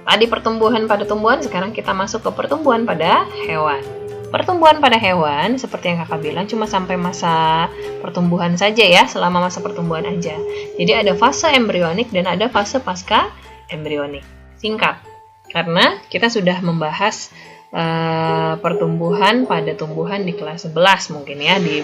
Tadi pertumbuhan pada tumbuhan, sekarang kita masuk ke pertumbuhan pada hewan. Pertumbuhan pada hewan, seperti yang kakak bilang, cuma sampai masa pertumbuhan saja ya, selama masa pertumbuhan aja. Jadi ada fase embrionik dan ada fase pasca embrionik. Singkat, karena kita sudah membahas pertumbuhan pada tumbuhan di kelas 11 mungkin ya, di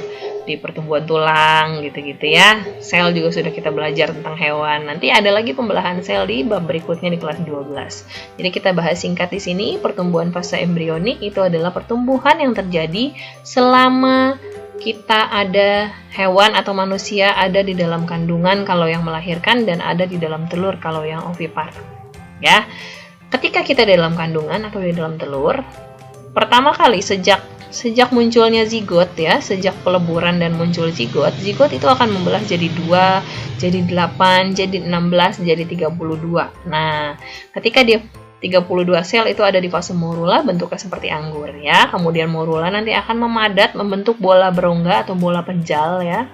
pertumbuhan tulang gitu-gitu ya. Sel juga sudah kita belajar tentang hewan. Nanti ada lagi pembelahan sel di bab berikutnya di kelas 12. Jadi kita bahas singkat di sini, pertumbuhan fase embrionik itu adalah pertumbuhan yang terjadi selama kita ada hewan atau manusia ada di dalam kandungan kalau yang melahirkan dan ada di dalam telur kalau yang ovipar. Ya. Ketika kita di dalam kandungan atau di dalam telur, pertama kali sejak munculnya zigot ya, sejak peleburan dan muncul zigot itu akan membelah jadi 2, jadi 8, jadi 16, jadi 32. Nah, ketika dia 32 sel itu ada di fase morula, bentuknya seperti anggur ya. Kemudian morula nanti akan memadat membentuk bola berongga atau bola penjal ya.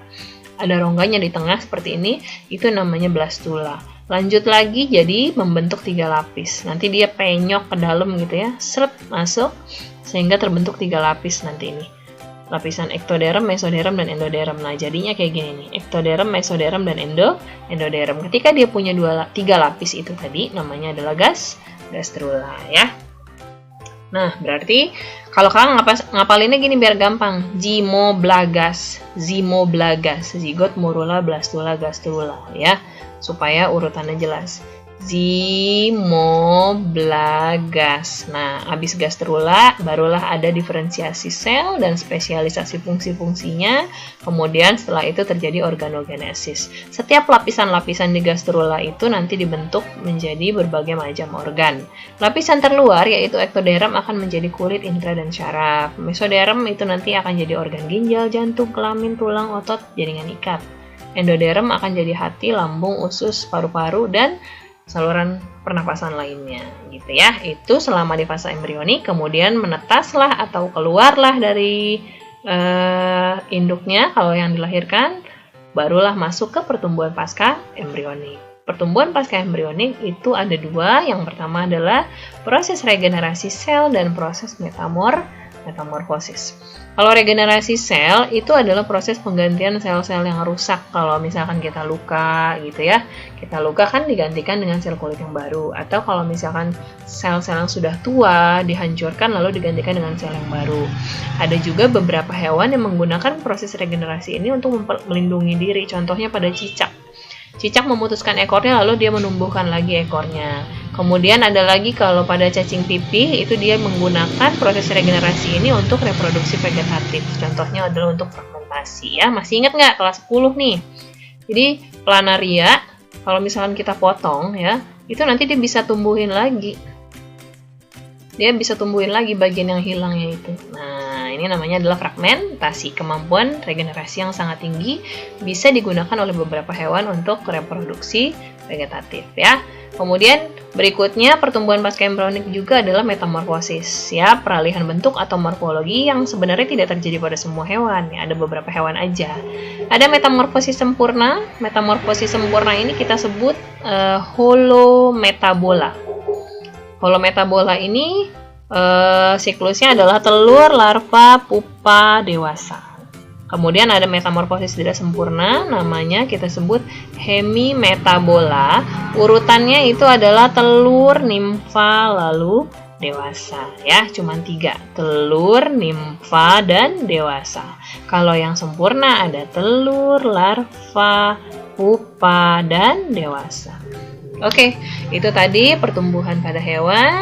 Ada rongganya di tengah seperti ini, itu namanya blastula. Lanjut lagi jadi membentuk 3 lapis. Nanti dia penyok ke dalam gitu ya, seret masuk sehingga terbentuk 3 lapis nanti ini. Lapisan ektoderm, mesoderm, dan endoderm. Nah, jadinya kayak gini nih, ektoderm, mesoderm, dan endoderm. Ketika dia punya 3 lapis itu tadi, namanya adalah gastrula ya. Nah, berarti kalau kalian ngapalinnya gini biar gampang. Zymoblagas, zigot, morula, blastula, gastrula ya. Supaya urutannya jelas. Zymoblagas. Nah, habis gastrula barulah ada diferensiasi sel dan spesialisasi fungsi-fungsinya. Kemudian setelah itu terjadi organogenesis. Setiap lapisan-lapisan di gastrula itu nanti dibentuk menjadi berbagai macam organ. Lapisan terluar yaitu ektoderm akan menjadi kulit, indera, dan syaraf. Mesoderm itu nanti akan jadi organ ginjal, jantung, kelamin, tulang, otot, jaringan ikat. Endoderm akan jadi hati, lambung, usus, paru-paru, dan saluran pernapasan lainnya gitu ya. Itu selama di fase embrionik, kemudian menetaslah atau keluarlah dari induknya kalau yang dilahirkan, barulah masuk ke pertumbuhan pasca embrionik. Pertumbuhan pasca embrionik itu ada 2. Yang pertama adalah proses regenerasi sel dan proses metamorfosis. Kalau regenerasi sel itu adalah proses penggantian sel-sel yang rusak. Kalau misalkan kita luka gitu ya, kita luka kan digantikan dengan sel kulit yang baru. Atau kalau misalkan sel-sel yang sudah tua dihancurkan lalu digantikan dengan sel yang baru. Ada juga beberapa hewan yang menggunakan proses regenerasi ini untuk melindungi diri. Contohnya pada cicak. Cicak memutuskan ekornya lalu dia menumbuhkan lagi ekornya. Kemudian ada lagi kalau pada cacing pipih itu dia menggunakan proses regenerasi ini untuk reproduksi vegetatif. Contohnya adalah untuk fragmentasi ya. Masih ingat nggak kelas 10 nih? Jadi planaria kalau misalkan kita potong ya, itu nanti dia bisa tumbuhin lagi. Dia bisa tumbuhin lagi bagian yang hilangnya itu. Nah, ini namanya adalah fragmentasi. Kemampuan regenerasi yang sangat tinggi bisa digunakan oleh beberapa hewan untuk reproduksi vegetatif ya. Kemudian berikutnya pertumbuhan pasca embrionik juga adalah metamorfosis ya, peralihan bentuk atau morfologi yang sebenarnya tidak terjadi pada semua hewan ya, ada beberapa hewan aja. Ada metamorfosis sempurna. Metamorfosis sempurna ini kita sebut holometabola. Holometabola ini siklusnya adalah telur, larva, pupa, dewasa. Kemudian ada metamorfosis tidak sempurna, namanya kita sebut hemimetabola. Urutannya itu adalah telur, nimfa, lalu dewasa. Ya, cuma 3. Telur, nimfa, dan dewasa. Kalau yang sempurna ada telur, larva, pupa, dan dewasa. Oke, itu tadi pertumbuhan pada hewan.